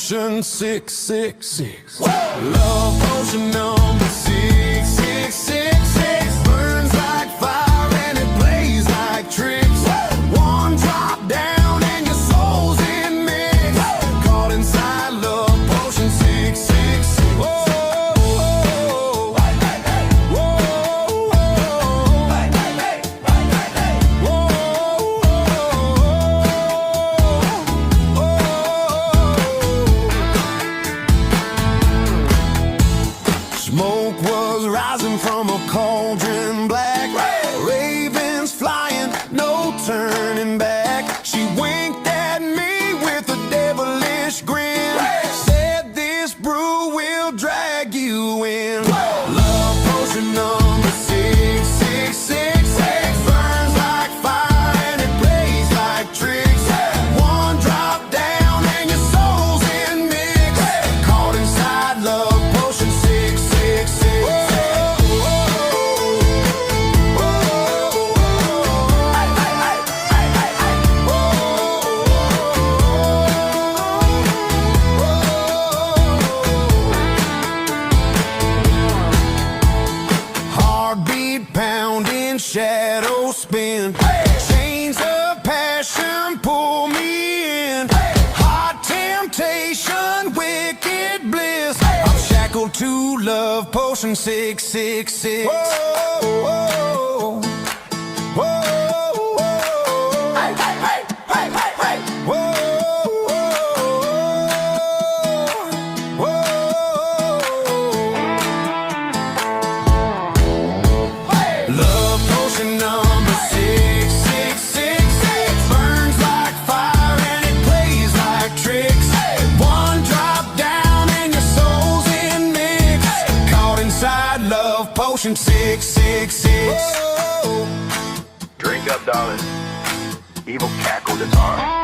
potion 666. Love potion number 6666. Burns like fire and it plays like tricks. One drop down and your soul's in mix. Caught inside love potion 666. Whoa, whoa, whoa, Smoke was rising from a cauldron black. Ravens flying, no turning back. She winked at me with a devilish grin. Said this brew will drag you in. Love potion number 666. Burns like fire and it plays like tricks. One drop down and your soul's in mix. Caught inside love potion 666. Heartbeat pounding, shadow spin. Chains of passion pull me in. Hot temptation, wicked bliss. I'm shackled to love potion 666. Whoa, whoa, whoa, whoa. Hey, hey, hey, hey, hey, hey. Whoa, whoa, whoa. Love potion number 666. Burns like fire and it plays like tricks. One drop down and your soul's in mix. Caught inside love potion 666. Drink up, darling. Evil cackle guitar.